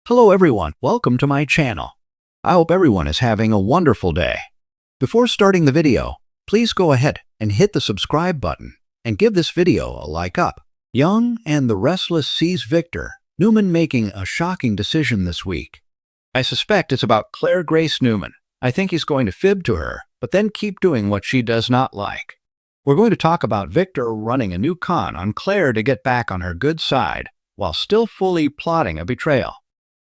Hello everyone, welcome to my channel. I hope everyone is having a wonderful day. Before starting the video, please go ahead and hit the subscribe button and give this video a like up. Young and the Restless sees Victor Newman making a shocking decision this week. I suspect it's about Claire Grace Newman. I think he's going to fib to her, but then keep doing what she does not like. We're going to talk about Victor running a new con on Claire to get back on her good side, while still fully plotting a betrayal.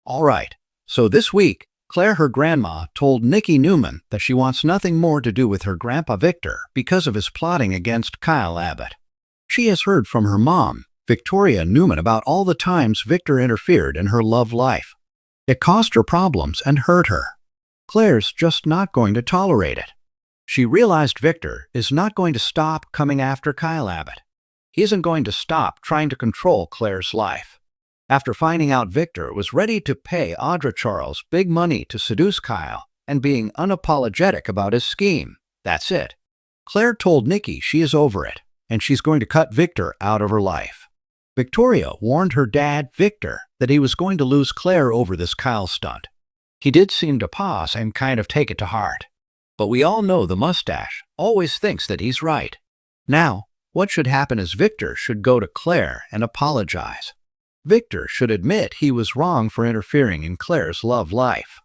All right, so this week, Claire, her grandma, told Nikki Newman that she wants nothing more to do with her grandpa Victor because of his plotting against Kyle Abbott. She has heard from her mom, Victoria Newman, about all the times Victor interfered in her love life. It caused her problems and hurt her. Claire's just not going to tolerate it. She realized Victor is not going to stop coming after Kyle Abbott. He isn't going to stop trying to control Claire's life. After finding out Victor was ready to pay Audra Charles big money to seduce Kyle and being unapologetic about his scheme, that's it. Claire told Nikki she is over it and she's going to cut Victor out of her life. Victoria warned her dad, Victor, that he was going to lose Claire over this Kyle stunt. He did seem to pause and kind of take it to heart. But we all know the mustache always thinks that he's right. Now, what should happen is Victor should go to Claire and apologize. Victor should admit he was wrong for interfering in Claire's love life.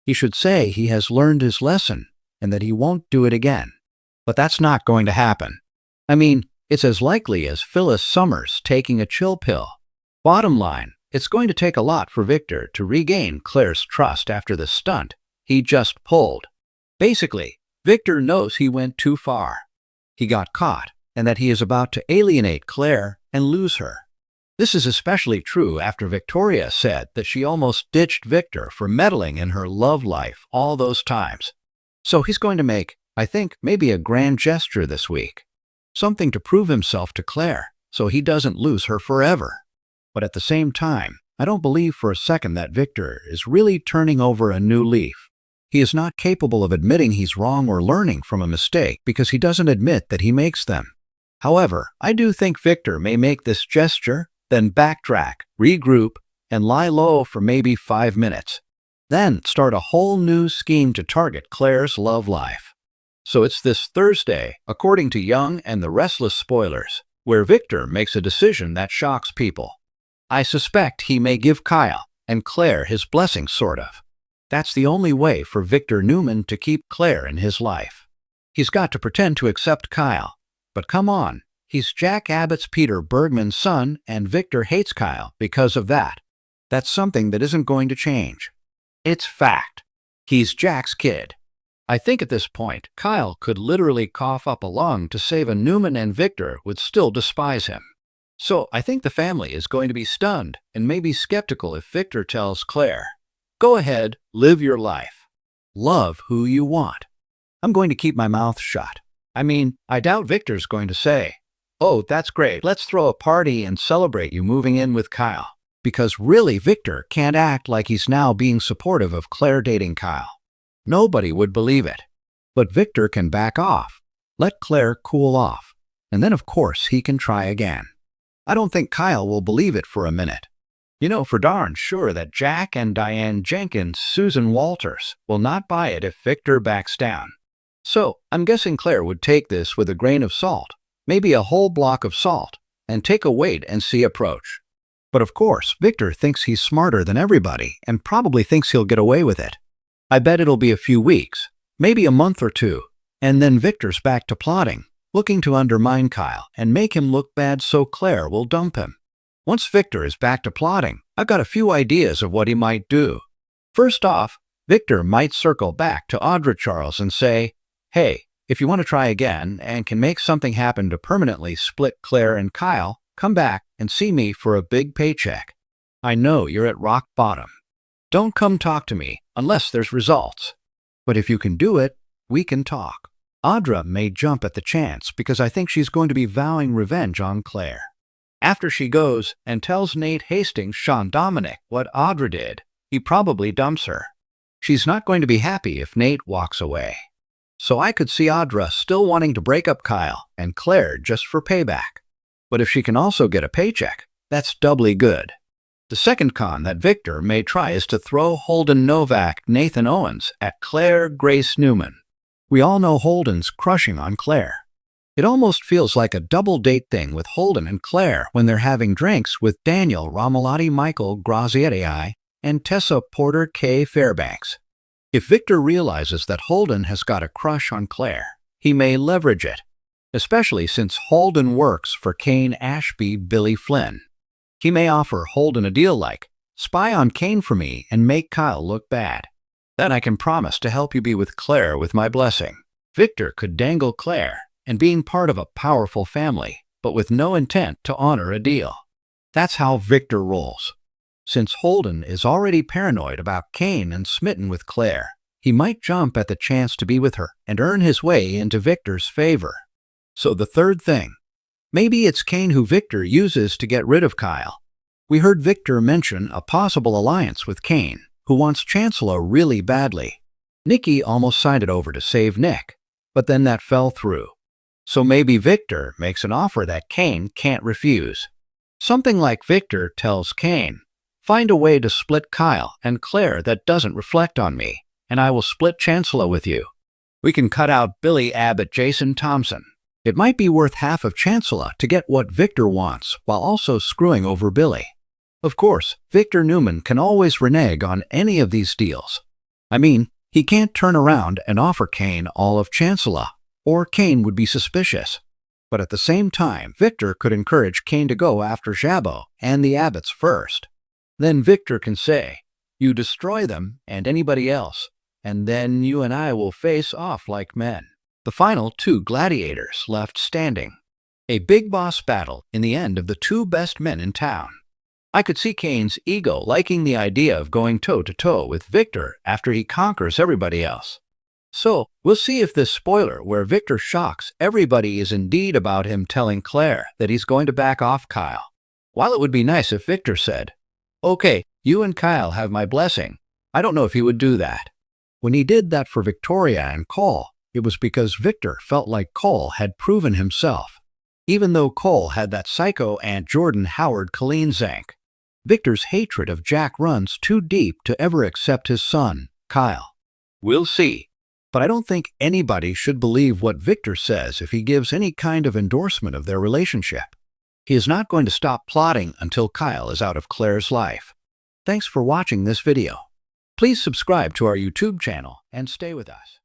He should say he has learned his lesson and that he won't do it again. But that's not going to happen. I mean, it's as likely as Phyllis Summers taking a chill pill. Bottom line, it's going to take a lot for Victor to regain Claire's trust after the stunt he just pulled. Basically, Victor knows he went too far. He got caught and that he is about to alienate Claire and lose her. This is especially true after Victoria said that she almost ditched Victor for meddling in her love life all those times. So he's going to make, I think, maybe a grand gesture this week. Something to prove himself to Claire so he doesn't lose her forever. But at the same time, I don't believe for a second that Victor is really turning over a new leaf. He is not capable of admitting he's wrong or learning from a mistake because he doesn't admit that he makes them. However, I do think Victor may make this gesture, then backtrack, regroup, and lie low for maybe 5 minutes. Then start a whole new scheme to target Claire's love life. So it's this Thursday, according to Young and the Restless spoilers, where Victor makes a decision that shocks people. I suspect he may give Kyle and Claire his blessing, sort of. That's the only way for Victor Newman to keep Claire in his life. He's got to pretend to accept Kyle. But come on. He's Jack Abbott's Peter Bergman's son, and Victor hates Kyle because of that. That's something that isn't going to change. It's fact. He's Jack's kid. I think at this point, Kyle could literally cough up a lung to save a Newman, and Victor would still despise him. So I think the family is going to be stunned and maybe skeptical if Victor tells Claire, "Go ahead, live your life. Love who you want." I'm going to keep my mouth shut. I mean, I doubt Victor's going to say, "Oh, that's great. Let's throw a party and celebrate you moving in with Kyle." Because really, Victor can't act like he's now being supportive of Claire dating Kyle. Nobody would believe it. But Victor can back off, let Claire cool off, and then of course he can try again. I don't think Kyle will believe it for a minute. You know for darn sure that Jack and Diane Jenkins, Susan Walters, will not buy it if Victor backs down. So I'm guessing Claire would take this with a grain of salt. Maybe a whole block of salt, and take a wait-and-see approach. But of course, Victor thinks he's smarter than everybody and probably thinks he'll get away with it. I bet it'll be a few weeks, maybe a month or two, and then Victor's back to plotting, looking to undermine Kyle and make him look bad so Claire will dump him. Once Victor is back to plotting, I've got a few ideas of what he might do. First off, Victor might circle back to Audra Charles and say, "Hey, if you want to try again and can make something happen to permanently split Claire and Kyle, come back and see me for a big paycheck. I know you're at rock bottom. Don't come talk to me unless there's results. But if you can do it, we can talk." Audra may jump at the chance because I think she's going to be vowing revenge on Claire. After she goes and tells Nate Hastings, Sean Dominic, what Audra did, he probably dumps her. She's not going to be happy if Nate walks away. So I could see Audra still wanting to break up Kyle and Claire just for payback. But if she can also get a paycheck, that's doubly good. The second con that Victor may try is to throw Holden Novak Nathan Owens at Claire Grace Newman. We all know Holden's crushing on Claire. It almost feels like a double date thing with Holden and Claire when they're having drinks with Daniel Romolotti Michael Grazietti and Tessa Porter K. Fairbanks. If Victor realizes that Holden has got a crush on Claire, he may leverage it, especially since Holden works for Kane Ashby Billy Flynn. He may offer Holden a deal like, spy on Kane for me and make Kyle look bad. Then I can promise to help you be with Claire with my blessing. Victor could dangle Claire and being part of a powerful family, but with no intent to honor a deal. That's how Victor rolls. Since Holden is already paranoid about Kane and smitten with Claire, he might jump at the chance to be with her and earn his way into Victor's favor. So the third thing. Maybe it's Kane who Victor uses to get rid of Kyle. We heard Victor mention a possible alliance with Kane, who wants Chancellor really badly. Nikki almost sided over to save Nick, but then that fell through. So maybe Victor makes an offer that Kane can't refuse. Something like Victor tells Kane, find a way to split Kyle and Claire that doesn't reflect on me, and I will split Chancellor with you. We can cut out Billy Abbott Jason Thompson. It might be worth half of Chancellor to get what Victor wants while also screwing over Billy. Of course, Victor Newman can always renege on any of these deals. I mean, he can't turn around and offer Kane all of Chancellor, or Kane would be suspicious. But at the same time, Victor could encourage Kane to go after Jabbo and the Abbotts first. Then Victor can say, you destroy them and anybody else, and then you and I will face off like men. The final two gladiators left standing. A big boss battle in the end of the two best men in town. I could see Kane's ego liking the idea of going toe-to-toe with Victor after he conquers everybody else. So, we'll see if this spoiler where Victor shocks everybody is indeed about him telling Claire that he's going to back off Kyle. While it would be nice if Victor said, okay, you and Kyle have my blessing, I don't know if he would do that. When he did that for Victoria and Cole, it was because Victor felt like Cole had proven himself. Even though Cole had that psycho Aunt Jordan Howard Colleen Zank, Victor's hatred of Jack runs too deep to ever accept his son, Kyle. We'll see. But I don't think anybody should believe what Victor says if he gives any kind of endorsement of their relationship. He is not going to stop plotting until Kyle is out of Claire's life. Thanks for watching this video. Please subscribe to our YouTube channel and stay with us.